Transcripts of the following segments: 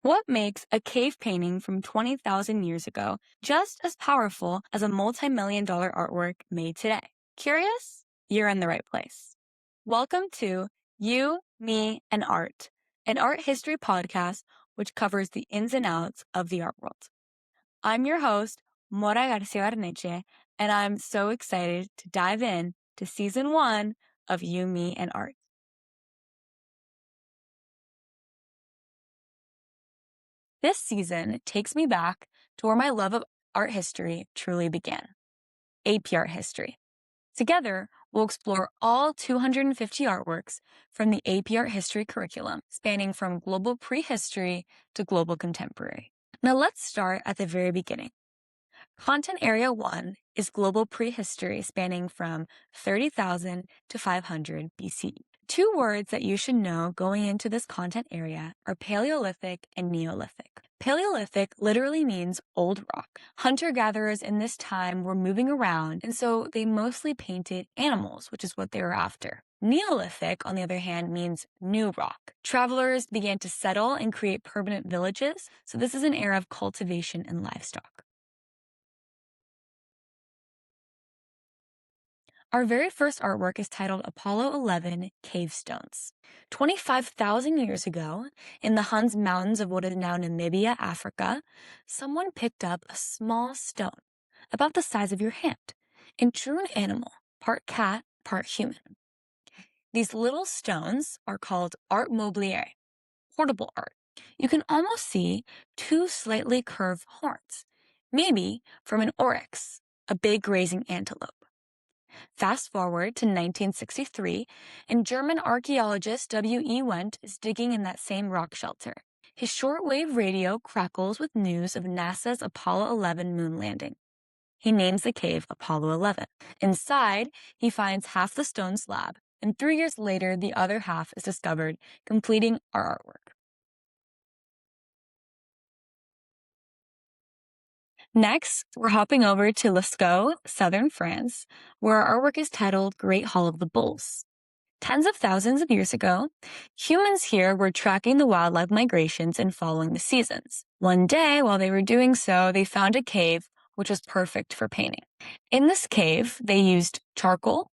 What makes a cave painting from 20,000 years ago just as powerful as a multi-million-dollar artwork made today? Curious? You're in the right place. Welcome to You, Me, and Art, an art history podcast which covers the ins and outs of the art world. I'm your host, Mora Garcia Arneche, and I'm so excited to dive in to season 1 of You, Me, and Art. This season takes me back to where my love of art history truly began, AP Art History. Together, we'll explore all 250 artworks from the AP Art History curriculum, spanning from global prehistory to global contemporary. Now let's start at the very beginning. Content Area 1 is global prehistory spanning from 30,000 to 500 BCE. Two words that you should know going into this content area are Paleolithic and Neolithic. Paleolithic literally means old rock. Hunter-gatherers in this time were moving around, and so they mostly painted animals, which is what they were after. Neolithic, on the other hand, means new rock. Travelers began to settle and create permanent villages, so this is an era of cultivation and livestock. Our very first artwork is titled Apollo 11 Cave Stones. 25,000 years ago, in the Huns Mountains of what is now Namibia, Africa, someone picked up a small stone, about the size of your hand, and drew an animal, part cat, part human. These little stones are called art mobilier, portable art. You can almost see two slightly curved horns, maybe from an oryx, a big grazing antelope. Fast forward to 1963, and German archaeologist W.E. Wendt is digging in that same rock shelter. His shortwave radio crackles with news of NASA's Apollo 11 moon landing. He names the cave Apollo 11. Inside, he finds half the stone slab, and 3 years later, the other half is discovered, completing our artwork. Next, we're hopping over to Lascaux, southern France, where our artwork is titled Great Hall of the Bulls. Tens of thousands of years ago, humans here were tracking the wildlife migrations and following the seasons. One day, while they were doing so, they found a cave which was perfect for painting. In this cave, they used charcoal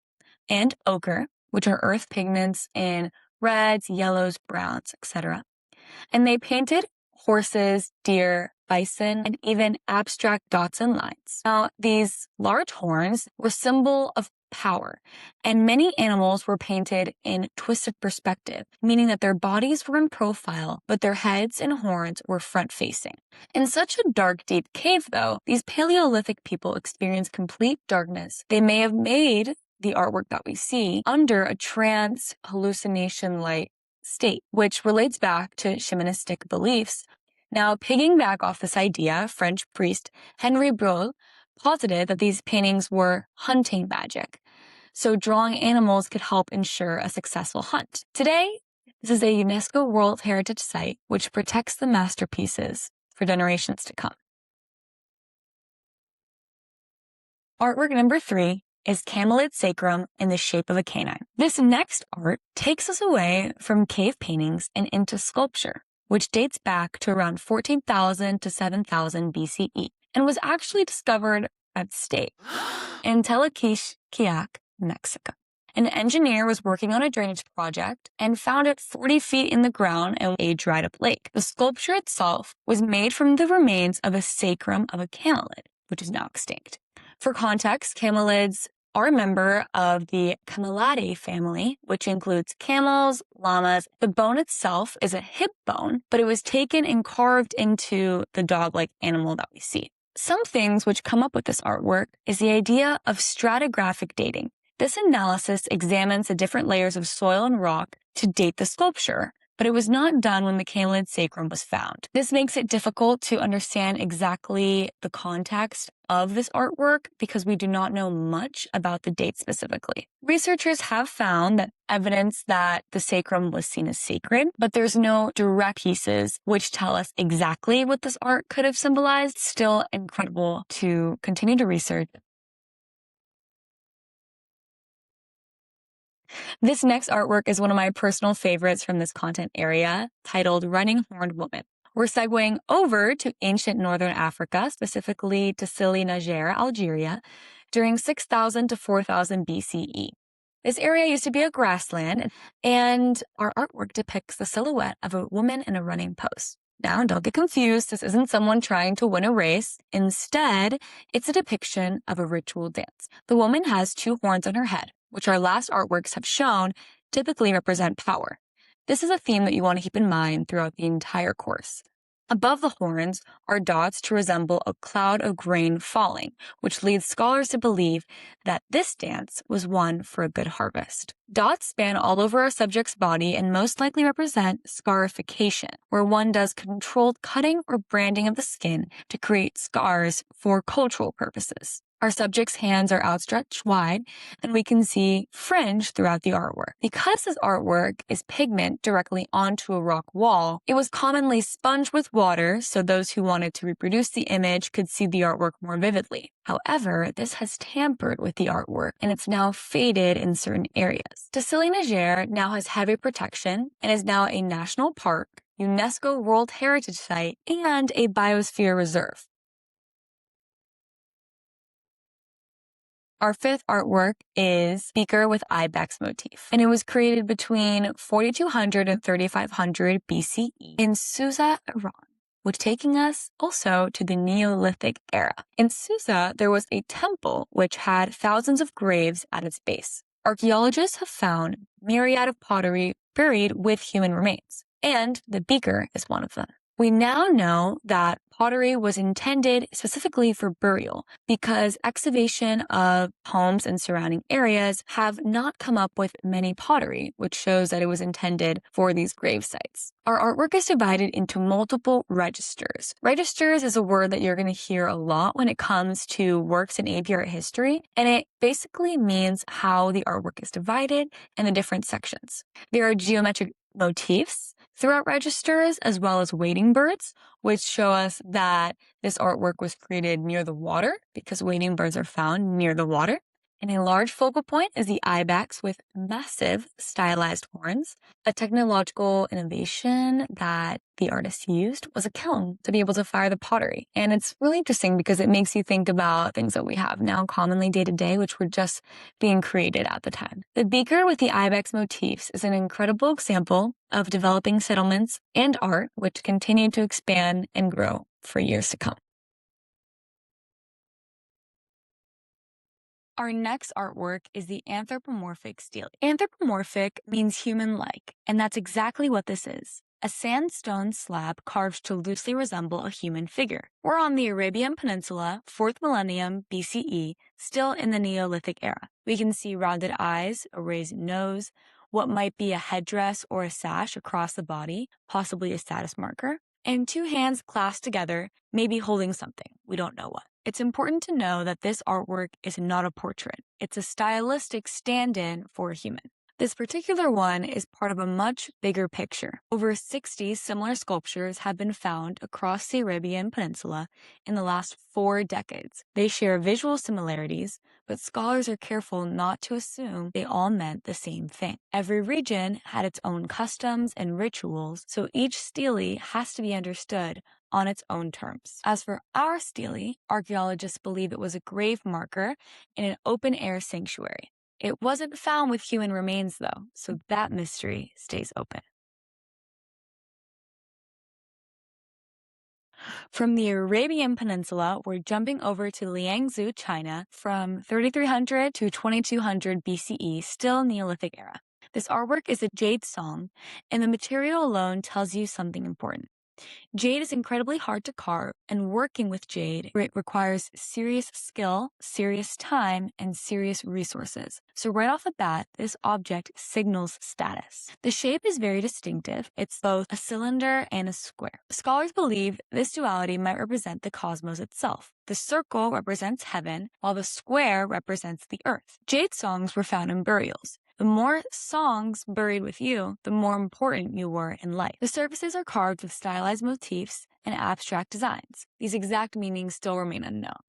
and ochre, which are earth pigments in reds, yellows, browns, etc. And they painted horses, deer, bison, and even abstract dots and lines. Now, these large horns were symbol of power, and many animals were painted in twisted perspective, meaning that their bodies were in profile, but their heads and horns were front-facing. In such a dark, deep cave, though, these Paleolithic people experienced complete darkness. They may have made the artwork that we see under a trance hallucination-like state, which relates back to shamanistic beliefs. Now, piggyback off this idea, French priest Henri Breuil posited that these paintings were hunting magic, so drawing animals could help ensure a successful hunt. Today, this is a UNESCO World Heritage Site which protects the masterpieces for generations to come. Artwork number 3 is Camelid Sacrum in the shape of a canine. This next art takes us away from cave paintings and into sculpture, which dates back to around 14,000 to 7,000 BCE and was actually discovered at stake in Tequixquiac, Mexico. An engineer was working on a drainage project and found it 40 feet in the ground in a dried-up lake. The sculpture itself was made from the remains of a sacrum of a camelid, which is now extinct. For context, camelids are a member of the Camelidae family, which includes camels, llamas. The bone itself is a hip bone, but it was taken and carved into the dog-like animal that we see. Some things which come up with this artwork is the idea of stratigraphic dating. This analysis examines the different layers of soil and rock to date the sculpture, but it was not done when the camelid sacrum was found. This makes it difficult to understand exactly the context of this artwork because we do not know much about the date specifically. Researchers have found that evidence that the sacrum was seen as sacred, but there's no direct pieces which tell us exactly what this art could have symbolized. Still incredible to continue to research. This next artwork is one of my personal favorites from this content area, titled Running Horned Woman, We're segueing over to ancient northern Africa, specifically to Sili Niger, Algeria, during 6000 to 4000 BCE. This area used to be a grassland, and our artwork depicts the silhouette of a woman in a running pose. Now, don't get confused. This isn't someone trying to win a race. Instead, it's a depiction of a ritual dance. The woman has two horns on her head, which our last artworks have shown typically represent power. This is a theme that you want to keep in mind throughout the entire course. Above the horns are dots to resemble a cloud of grain falling, which leads scholars to believe that this dance was one for a good harvest. Dots span all over our subject's body and most likely represent scarification, where one does controlled cutting or branding of the skin to create scars for cultural purposes. Our subject's hands are outstretched wide, and we can see fringe throughout the artwork. Because this artwork is pigment directly onto a rock wall, it was commonly sponged with water so those who wanted to reproduce the image could see the artwork more vividly. However, this has tampered with the artwork, and it's now faded in certain areas. Sili Niger now has heavy protection and is now a national park, UNESCO World Heritage Site, and a biosphere reserve. Our fifth artwork is Beaker with Ibex motif, and it was created between 4200 and 3500 BCE in Susa, Iran, which taking us also to the Neolithic era. In Susa, there was a temple which had thousands of graves at its base. Archaeologists have found myriad of pottery buried with human remains, and the beaker is one of them. We now know that pottery was intended specifically for burial because excavation of homes and surrounding areas have not come up with many pottery, which shows that it was intended for these grave sites. Our artwork is divided into multiple registers. Registers is a word that you're going to hear a lot when it comes to works in AP art history, and it basically means how the artwork is divided and the different sections. There are geometric motifs throughout registers, as well as wading birds, which show us that this artwork was created near the water because wading birds are found near the water. And a large focal point is the ibex with massive stylized horns. A technological innovation that the artist used was a kiln to be able to fire the pottery. And it's really interesting because it makes you think about things that we have now commonly day to day, which were just being created at the time. The beaker with the ibex motifs is an incredible example of developing settlements and art, which continue to expand and grow for years to come. Our next artwork is the anthropomorphic stele. Anthropomorphic means human-like, and that's exactly what this is. A sandstone slab carved to loosely resemble a human figure. We're on the Arabian Peninsula, 4th millennium BCE, still in the Neolithic era. We can see rounded eyes, a raised nose, what might be a headdress or a sash across the body, possibly a status marker, and two hands clasped together, maybe holding something. We don't know what. It's important to know that this artwork is not a portrait. It's a stylistic stand-in for a human. This particular one is part of a much bigger picture. Over 60 similar sculptures have been found across the Arabian Peninsula in the last 4 decades. They share visual similarities, but scholars are careful not to assume they all meant the same thing. Every region had its own customs and rituals, so each stele has to be understood on its own terms. As for our stele, archaeologists believe it was a grave marker in an open-air sanctuary. It wasn't found with human remains, though, so that mystery stays open. From the Arabian Peninsula, we're jumping over to Liangzhou, China, from 3300 to 2200 BCE, still Neolithic era. This artwork is a jade song, and the material alone tells you something important. Jade is incredibly hard to carve, and working with jade requires serious skill, serious time, and serious resources. So right off the bat, this object signals status. The shape is very distinctive. It's both a cylinder and a square. Scholars believe this duality might represent the cosmos itself. The circle represents heaven, while the square represents the earth. Jade songs were found in burials. The more songs buried with you, the more important you were in life. The surfaces are carved with stylized motifs and abstract designs. These exact meanings still remain unknown.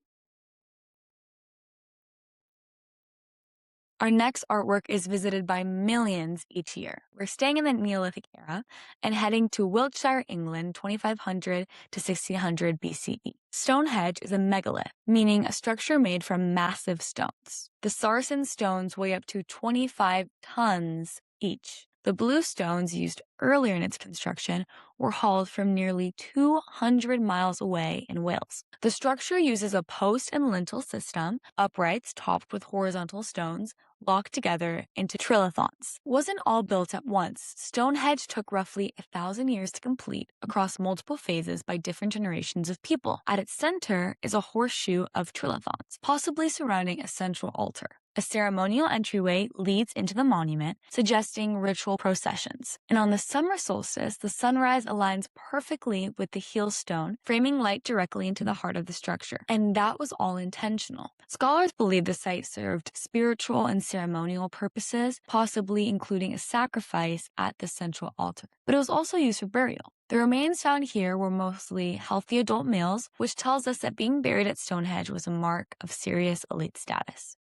Our next artwork is visited by millions each year. We're staying in the Neolithic era and heading to Wiltshire, England, 2500 to 1600 BCE. Stonehedge is a megalith, meaning a structure made from massive stones. The Saracen stones weigh up to 25 tons each. The blue stones used earlier in its construction were hauled from nearly 200 miles away in Wales. The structure uses a post and lintel system, uprights topped with horizontal stones, locked together into trilithons. Wasn't all built at once. Stonehenge took roughly 1,000 years to complete across multiple phases by different generations of people. At its center is a horseshoe of trilithons, possibly surrounding a central altar. A ceremonial entryway leads into the monument, suggesting ritual processions. And on the summer solstice, the sunrise aligns perfectly with the heel stone, framing light directly into the heart of the structure. And that was all intentional. Scholars believe the site served spiritual and ceremonial purposes, possibly including a sacrifice at the central altar. But it was also used for burial. The remains found here were mostly healthy adult males, which tells us that being buried at Stonehenge was a mark of serious elite status.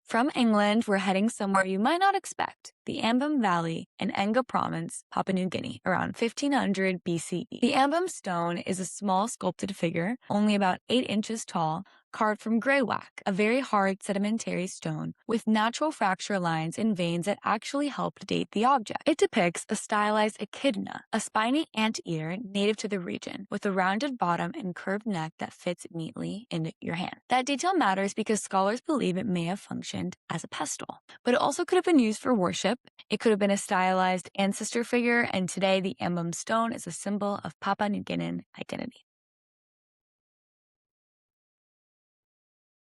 From England, we're heading somewhere you might not expect, the Ambum Valley in Enga Province, Papua New Guinea, around 1500 BCE. The Ambum Stone is a small sculpted figure, only about 8 inches tall, carved from greywacke, a very hard sedimentary stone with natural fracture lines and veins that actually helped date the object. It depicts a stylized echidna, a spiny anteater native to the region, with a rounded bottom and curved neck that fits neatly in your hand. That detail matters because scholars believe it may have functioned as a pestle, but it also could have been used for worship. It could have been a stylized ancestor figure, and today the Ambum Stone is a symbol of Papua New Guinean identity.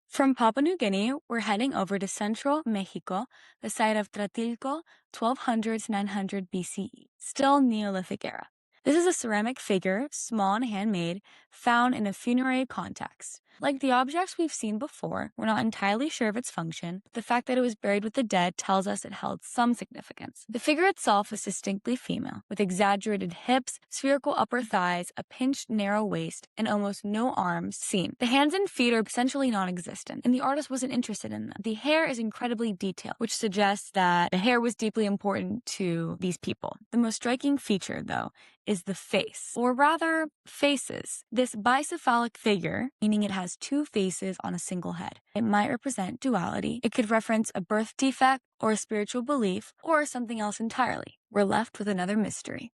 From Papua New Guinea, we're heading over to central Mexico, the site of Tratilco, 1200 to 900 BCE, still Neolithic era. This is a ceramic figure, small and handmade, found in a funerary context. Like the objects we've seen before, we're not entirely sure of its function, but the fact that it was buried with the dead tells us it held some significance. The figure itself is distinctly female, with exaggerated hips, spherical upper thighs, a pinched narrow waist, and almost no arms seen. The hands and feet are essentially non-existent, and the artist wasn't interested in them. The hair is incredibly detailed, which suggests that the hair was deeply important to these people. The most striking feature, though, is the face, or rather, faces. This bicephalic figure, meaning it has 2 faces on a single head. It might represent duality. It could reference a birth defect or a spiritual belief or something else entirely. We're left with another mystery.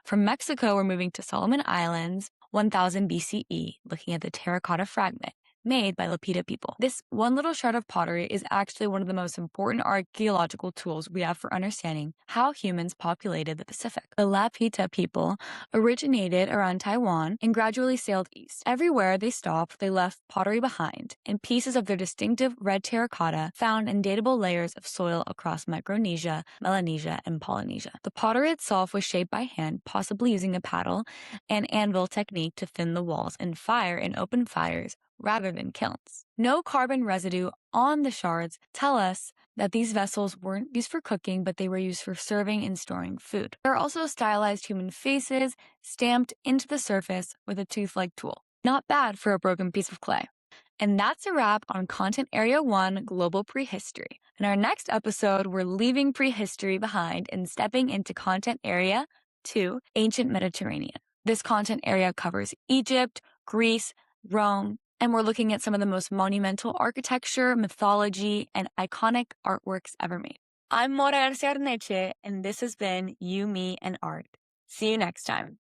From Mexico, we're moving to Solomon Islands, 1000 BCE, looking at the terracotta fragment made by Lapita people. This one little shard of pottery is actually one of the most important archaeological tools we have for understanding how humans populated the Pacific. The Lapita people originated around Taiwan and gradually sailed east. Everywhere they stopped, they left pottery behind and pieces of their distinctive red terracotta found in datable layers of soil across Micronesia, Melanesia, and Polynesia. The pottery itself was shaped by hand, possibly using a paddle and anvil technique to thin the walls and fire in open fires rather than kilns. No carbon residue on the shards tell us that these vessels weren't used for cooking, but they were used for serving and storing food. There are also stylized human faces stamped into the surface with a tooth-like tool. Not bad for a broken piece of clay. And that's a wrap on Content Area 1 Global Prehistory. In our next episode, we're leaving prehistory behind and stepping into Content Area 2 Ancient Mediterranean. This content area covers Egypt, Greece, Rome, and we're looking at some of the most monumental architecture, mythology, and iconic artworks ever made. I'm Mora Garcia Arneche, and this has been You, Me, and Art. See you next time.